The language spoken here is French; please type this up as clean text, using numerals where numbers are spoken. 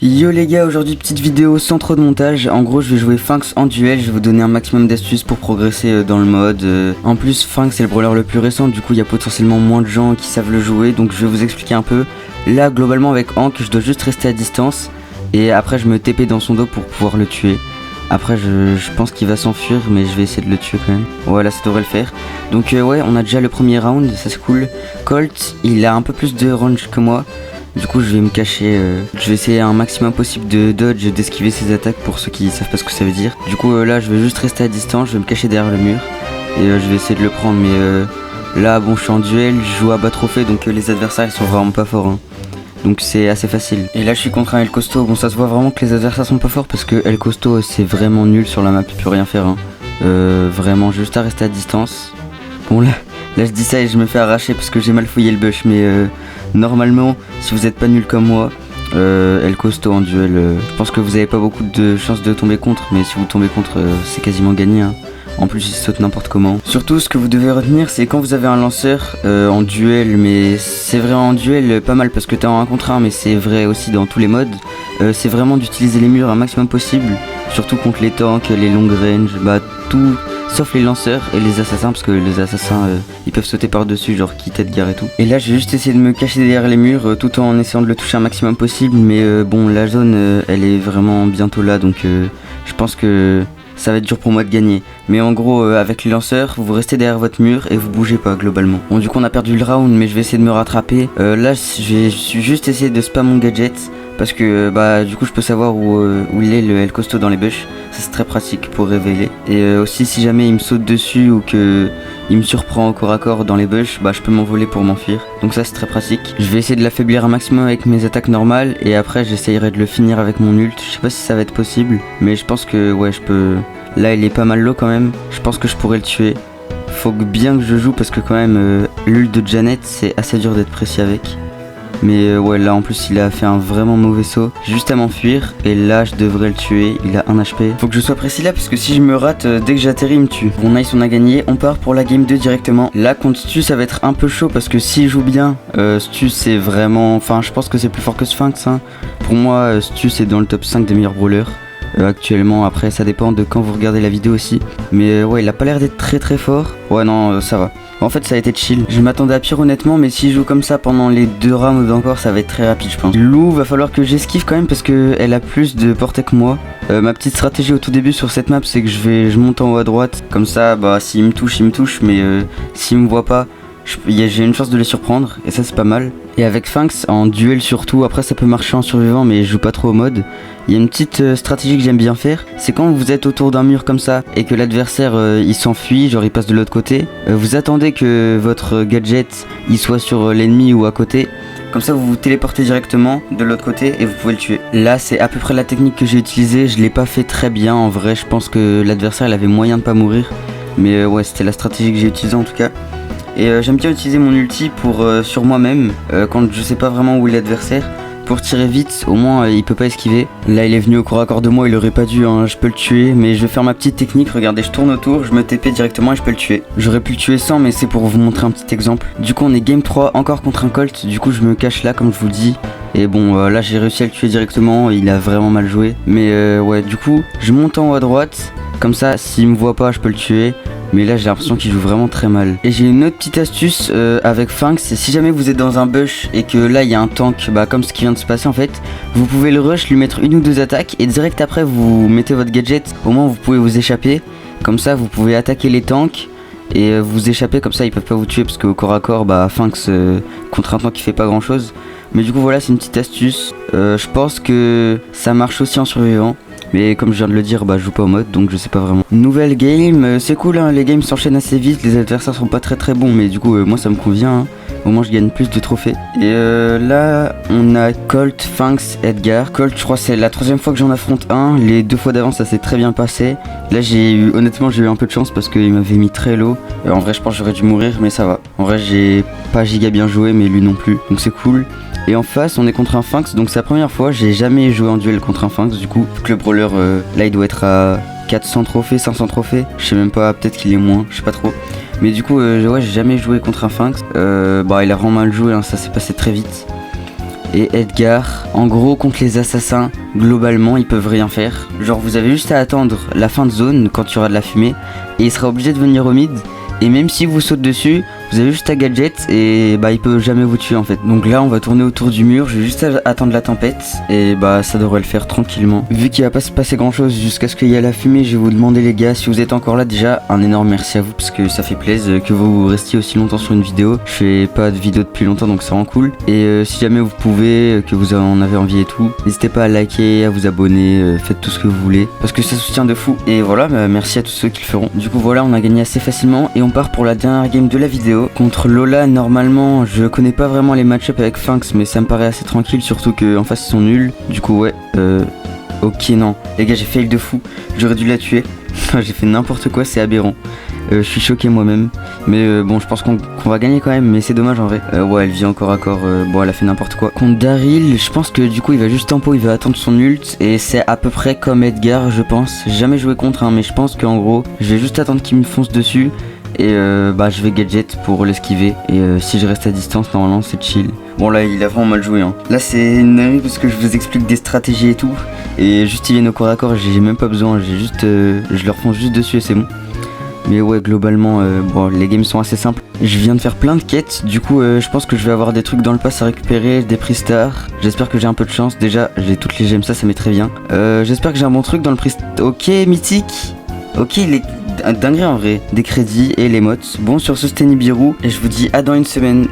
Yo les gars, aujourd'hui petite vidéo sans trop de montage. En gros je vais jouer Finks en duel, je vais vous donner un maximum d'astuces pour progresser dans le mode. En plus Finks c'est le brawler le plus récent, du coup il y a potentiellement moins de gens qui savent le jouer. Donc je vais vous expliquer un peu. Là globalement avec Hank je dois juste rester à distance. Et après je me TP dans son dos pour pouvoir le tuer. Après je pense qu'il va s'enfuir mais je vais essayer de le tuer quand même. Voilà, ça devrait le faire. Donc ouais, on a déjà le premier round, ça c'est cool. Colt il a un peu plus de range que moi. Du coup je vais me cacher, je vais essayer un maximum possible de dodge, d'esquiver ses attaques pour ceux qui savent pas ce que ça veut dire. Du coup là je vais juste rester à distance, je vais me cacher derrière le mur. Et je vais essayer de le prendre, mais là bon je suis en duel, je joue à bas trophée donc les adversaires ils sont vraiment pas forts hein. Donc c'est assez facile. Et là je suis contre un El Costo, bon ça se voit vraiment que les adversaires sont pas forts parce que El Costo c'est vraiment nul sur la map, il peut rien faire hein. Vraiment juste à rester à distance. Bon là je dis ça et je me fais arracher parce que j'ai mal fouillé le bush, mais normalement si vous êtes pas nul comme moi, El Costo en duel, je pense que vous avez pas beaucoup de chances de tomber contre, mais si vous tombez contre c'est quasiment gagné hein. En plus il saute n'importe comment. Surtout ce que vous devez retenir c'est quand vous avez un lanceur en duel, mais c'est vrai en duel pas mal parce que t'es en 1 contre 1, mais c'est vrai aussi dans tous les modes. C'est vraiment d'utiliser les murs un maximum possible, surtout contre les tanks, les long range, bah tout sauf les lanceurs et les assassins, parce que les assassins ils peuvent sauter par dessus genre quitte Edgar et tout. Et là j'ai juste essayé de me cacher derrière les murs tout en essayant de le toucher un maximum possible, mais bon la zone elle est vraiment bientôt là, donc je pense que ça va être dur pour moi de gagner. Mais en gros avec les lanceurs vous restez derrière votre mur et vous bougez pas globalement. Bon du coup on a perdu le round, mais je vais essayer de me rattraper. Là je suis juste essayé de spam mon gadget parce que bah du coup je peux savoir où il est le El Costo dans les bush. Ça c'est très pratique pour révéler. Et aussi si jamais il me saute dessus ou que il me surprend au corps à corps dans les bush, bah je peux m'envoler pour m'enfuir. Donc ça c'est très pratique. Je vais essayer de l'affaiblir un maximum avec mes attaques normales et après j'essayerai de le finir avec mon ult. Je sais pas si ça va être possible, mais je pense que ouais je peux. Là il est pas mal low quand même, je pense que je pourrais le tuer. Faut bien que je joue parce que quand même l'ult de Janet c'est assez dur d'être précis avec. Mais ouais là en plus il a fait un vraiment mauvais saut, juste à m'enfuir, et là je devrais le tuer, il a 1 HP. Faut que je sois précis là parce que si je me rate dès que j'atterris il me tue. Bon nice, on a gagné, on part pour la game 2 directement. Là contre Stu ça va être un peu chaud parce que s'il joue bien, Stu c'est vraiment, enfin je pense que c'est plus fort que Sphinx hein. Pour moi Stu c'est dans le top 5 des meilleurs brawlers actuellement. Après ça dépend de quand vous regardez la vidéo aussi, mais ouais il a pas l'air d'être très fort. Ouais non ça va. En fait ça a été chill, je m'attendais à pire honnêtement, mais s'il joue comme ça pendant les 2 rounds encore ça va être très rapide je pense. Lou va falloir que j'esquive quand même parce qu'elle a plus de portée que moi. Ma petite stratégie au tout début sur cette map c'est que je monte en haut à droite, comme ça bah s'il me touche il me touche, mais s'il me voit pas j'ai une chance de les surprendre et ça c'est pas mal. Et avec Finks en duel surtout, après ça peut marcher en survivant mais je joue pas trop au mode. Il y a une petite stratégie que j'aime bien faire, c'est quand vous êtes autour d'un mur comme ça et que l'adversaire il s'enfuit, genre il passe de l'autre côté, vous attendez que votre gadget il soit sur l'ennemi ou à côté. Comme ça vous vous téléportez directement de l'autre côté et vous pouvez le tuer. Là c'est à peu près la technique que j'ai utilisée, je l'ai pas fait très bien en vrai, je pense que l'adversaire il avait moyen de pas mourir. Mais ouais c'était la stratégie que j'ai utilisée en tout cas. Et j'aime bien utiliser mon ulti pour sur moi-même quand je sais pas vraiment où est l'adversaire, pour tirer vite, au moins il peut pas esquiver. Là il est venu au corps à corps de moi, il aurait pas dû hein, je peux le tuer, mais je vais faire ma petite technique, regardez je tourne autour, je me TP directement et je peux le tuer. J'aurais pu le tuer sans, mais c'est pour vous montrer un petit exemple. Du coup on est game 3 encore contre un Colt, du coup je me cache là comme je vous dis. Et bon là j'ai réussi à le tuer directement, il a vraiment mal joué. Mais ouais du coup je monte en haut à droite, comme ça s'il me voit pas je peux le tuer. Mais là j'ai l'impression qu'il joue vraiment très mal. Et j'ai une autre petite astuce avec Finks, c'est si jamais vous êtes dans un bush et que là il y a un tank, bah comme ce qui vient de se passer en fait, vous pouvez le rush, lui mettre 1 ou 2 attaques et direct après vous mettez votre gadget, au moins vous pouvez vous échapper. Comme ça vous pouvez attaquer les tanks et vous échapper, comme ça ils peuvent pas vous tuer parce qu'au corps à corps bah Finks contre un tank il fait pas grand chose. Mais du coup voilà c'est une petite astuce, je pense que ça marche aussi en survivant. Mais comme je viens de le dire, bah je joue pas au mode donc je sais pas vraiment. Nouvelle game, c'est cool hein, les games s'enchaînent assez vite, les adversaires sont pas très bons, mais du coup moi ça me convient hein. Au moins je gagne plus de trophées. Et là on a Colt, Finks, Edgar. Colt je crois c'est la 3e fois que j'en affronte un, les 2 fois d'avant ça s'est très bien passé. Là honnêtement j'ai eu un peu de chance parce qu'il m'avait mis très low. En vrai je pense que j'aurais dû mourir mais ça va. En vrai j'ai pas giga bien joué mais lui non plus, donc c'est cool. Et en face on est contre un Finks, donc c'est la première fois, j'ai jamais joué en duel contre un Finks du coup. Le brawler là il doit être à 400 trophées, 500 trophées, je sais même pas, peut-être qu'il est moins, je sais pas trop. Mais du coup ouais j'ai jamais joué contre un Finks, bah il a vraiment mal joué hein, ça s'est passé très vite. et Edgar. En gros, contre les assassins, globalement, ils peuvent rien faire. Genre, vous avez juste à attendre la fin de zone quand il y aura de la fumée et il sera obligé de venir au mid. Et même si vous sautez dessus, vous avez juste à gadget et bah il peut jamais vous tuer en fait. Donc là on va tourner autour du mur, je vais juste attendre la tempête et bah ça devrait le faire tranquillement. Vu qu'il va pas se passer grand chose jusqu'à ce qu'il y ait la fumée, je vais vous demander les gars, si vous êtes encore là, déjà un énorme merci à vous parce que ça fait plaisir que vous restiez aussi longtemps sur une vidéo. Je fais pas de vidéo depuis longtemps donc ça rend cool. Et si jamais vous pouvez, que vous en avez envie et tout, n'hésitez pas à liker, à vous abonner, faites tout ce que vous voulez parce que ça soutient de fou. Et voilà, bah, merci à tous ceux qui le feront. Du coup voilà, on a gagné assez facilement et on part pour la dernière game de la vidéo contre Lola. Normalement je connais pas vraiment les match-up avec Finks mais ça me paraît assez tranquille, surtout qu'en face ils sont nuls. Du coup ouais, ok non les gars, j'ai fail de fou, j'aurais dû la tuer. J'ai fait n'importe quoi, c'est aberrant. Je suis choqué moi-même. Mais bon, je pense qu'on va gagner quand même. Mais c'est dommage en vrai. Ouais, elle vit encore à corps. Bon, elle a fait n'importe quoi. Contre Daryl, je pense que du coup, il va juste tempo. Il va attendre son ult. Et c'est à peu près comme Edgar, je pense. J'ai jamais joué contre un. Mais je pense qu'en gros, je vais juste attendre qu'il me fonce dessus. Et bah, je vais gadget pour l'esquiver. Et si je reste à distance, normalement, c'est chill. Bon, là, il a vraiment mal joué. Hein. Là, c'est une dinguerie parce que je vous explique des stratégies et tout. Et juste, ils viennent au corps à corps. J'ai même pas besoin. J'ai juste. Je leur fonce juste dessus et c'est bon. Mais ouais, globalement, bon, les games sont assez simples. Je viens de faire plein de quêtes, du coup je pense que je vais avoir des trucs dans le pass à récupérer, des prix stars. J'espère que j'ai un peu de chance. Déjà, j'ai toutes les gemmes, ça m'est très bien. J'espère que j'ai un bon truc dans le prix. Ok, mythique. Ok, il est dinguerie en vrai. Des crédits et les mods. Bon, sur ce, c'était Nibiru et je vous dis à dans une semaine.